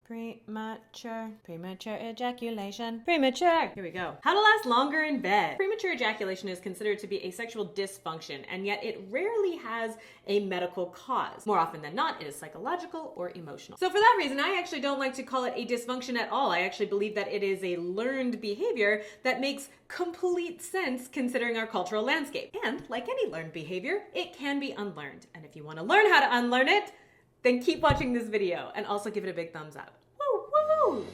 Premature ejaculation. Premature. Here we go. How to last longer in bed. Premature ejaculation is considered to be a sexual dysfunction, and yet it rarely has a medical cause. More often than not, it is psychological or emotional. So for that reason, I actually don't like to call it a dysfunction at all. I actually believe that it is a learned behavior that makes complete sense considering our cultural landscape. And like any learned behavior, it can be unlearned. And if you want to learn how to unlearn it, then keep watching this video and also give it a big thumbs up. Woo, woo, woo.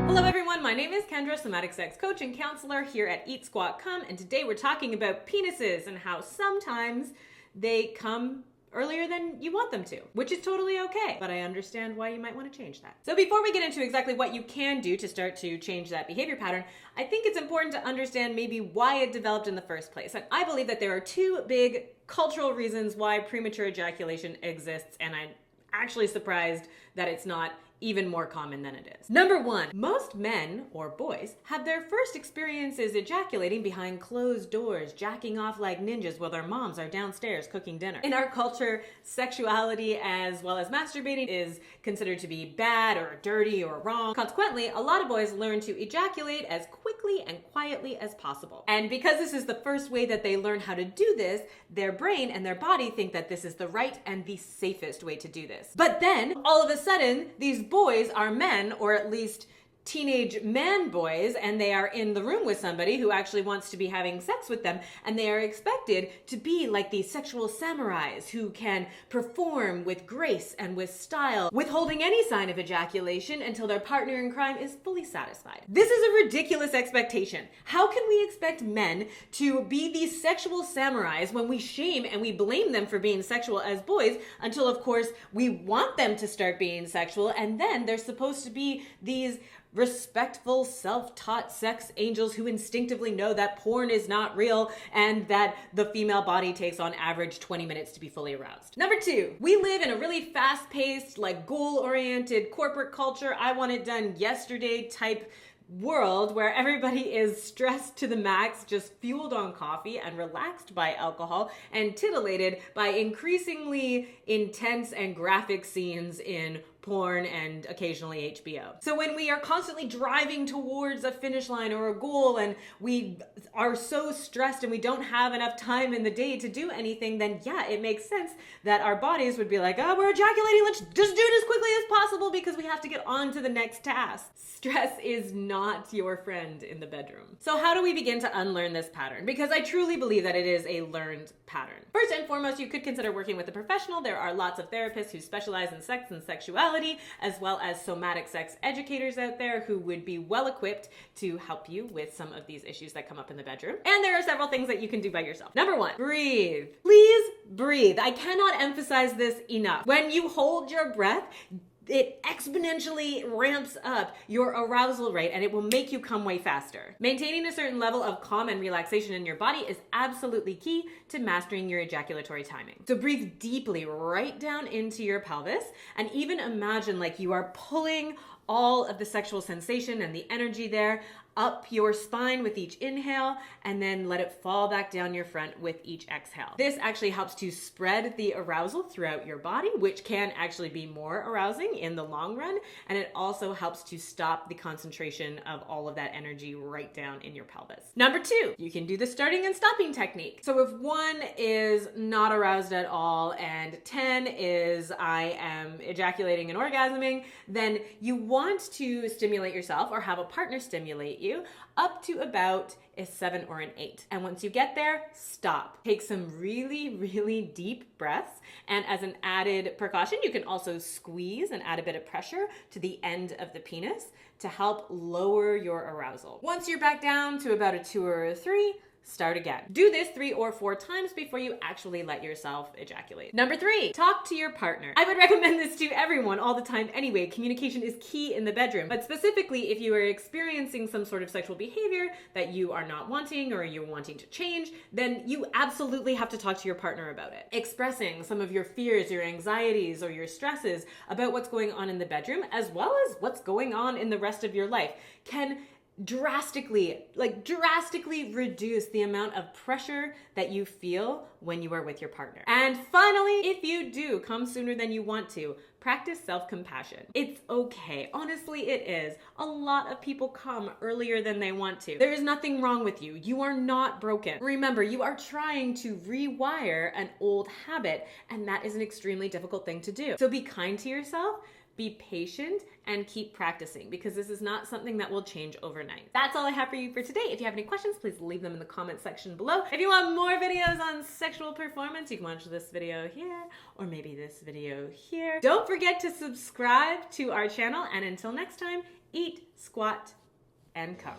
Hello everyone, my name is Kendra, Somatic Sex Coach and Counselor here at Eat Squat Come, and today we're talking about penises and how sometimes they come earlier than you want them to, which is totally okay, but I understand why you might want to change that. So before we get into exactly what you can do to start to change that behavior pattern, I think it's important to understand maybe why it developed in the first place. And I believe that there are two big cultural reasons why premature ejaculation exists, and I'm actually surprised that it's not even more common than it is. Number one, most men or boys have their first experiences ejaculating behind closed doors, jacking off like ninjas while their moms are downstairs cooking dinner. In our culture, sexuality as well as masturbating is considered to be bad or dirty or wrong. Consequently, a lot of boys learn to ejaculate as quickly and quietly as possible. And because this is the first way that they learn how to do this, their brain and their body think that this is the right and the safest way to do this. But then, all of a sudden, these boys are men, or at least teenage man boys, and they are in the room with somebody who actually wants to be having sex with them, and they are expected to be like these sexual samurais who can perform with grace and with style, withholding any sign of ejaculation until their partner in crime is fully satisfied. This is a ridiculous expectation. How can we expect men to be these sexual samurais when we shame and we blame them for being sexual as boys until, of course, we want them to start being sexual, and then they're supposed to be these respectful, self-taught sex angels who instinctively know that porn is not real and that the female body takes on average 20 minutes to be fully aroused. Number two, we live in a really fast-paced, like goal-oriented corporate culture, I want it done yesterday type world where everybody is stressed to the max, just fueled on coffee and relaxed by alcohol and titillated by increasingly intense and graphic scenes in porn and occasionally HBO. So when we are constantly driving towards a finish line or a goal and we are so stressed and we don't have enough time in the day to do anything, then yeah, it makes sense that our bodies would be like, oh, we're ejaculating, let's just do it as quickly as possible because we have to get on to the next task. Stress is not your friend in the bedroom. So how do we begin to unlearn this pattern? Because I truly believe that it is a learned pattern. First and foremost, you could consider working with a professional. There are lots of therapists who specialize in sex and sexuality, as well as somatic sex educators out there who would be well equipped to help you with some of these issues that come up in the bedroom. And there are several things that you can do by yourself. Number one, breathe. Please breathe. I cannot emphasize this enough. When you hold your breath, it exponentially ramps up your arousal rate and it will make you come way faster. Maintaining a certain level of calm and relaxation in your body is absolutely key to mastering your ejaculatory timing. So breathe deeply right down into your pelvis and even imagine like you are pulling all of the sexual sensation and the energy there up your spine with each inhale, and then let it fall back down your front with each exhale. This actually helps to spread the arousal throughout your body, which can actually be more arousing in the long run, and it also helps to stop the concentration of all of that energy right down in your pelvis. Number two, you can do the starting and stopping technique. So if 1 is not aroused at all and 10 is I am ejaculating and orgasming, then you want to stimulate yourself or have a partner stimulate you up to about a 7 or an 8. And once you get there, stop. Take some really, really deep breaths. And as an added precaution, you can also squeeze and add a bit of pressure to the end of the penis to help lower your arousal. Once you're back down to about a 2 or a 3, start again. Do this 3 or 4 times before you actually let yourself ejaculate. Number 3, talk to your partner. I would recommend this to everyone all the time anyway. Communication is key in the bedroom, but specifically if you are experiencing some sort of sexual behavior that you are not wanting or you're wanting to change, then you absolutely have to talk to your partner about it. Expressing some of your fears, your anxieties, or your stresses about what's going on in the bedroom, as well as what's going on in the rest of your life, can drastically reduce the amount of pressure that you feel when you are with your partner. And finally, if you do come sooner than you want to, practice self-compassion. It's okay. Honestly, it is. A lot of people come earlier than they want to. There is nothing wrong with you. You are not broken. Remember, you are trying to rewire an old habit, and that is an extremely difficult thing to do. So be kind to yourself, be patient, and keep practicing, because this is not something that will change overnight. That's all I have for you for today. If you have any questions, please leave them in the comment section below. If you want more videos on sexual performance, you can watch this video here, or maybe this video here. Don't forget to subscribe to our channel, and until next time, eat, squat, and come.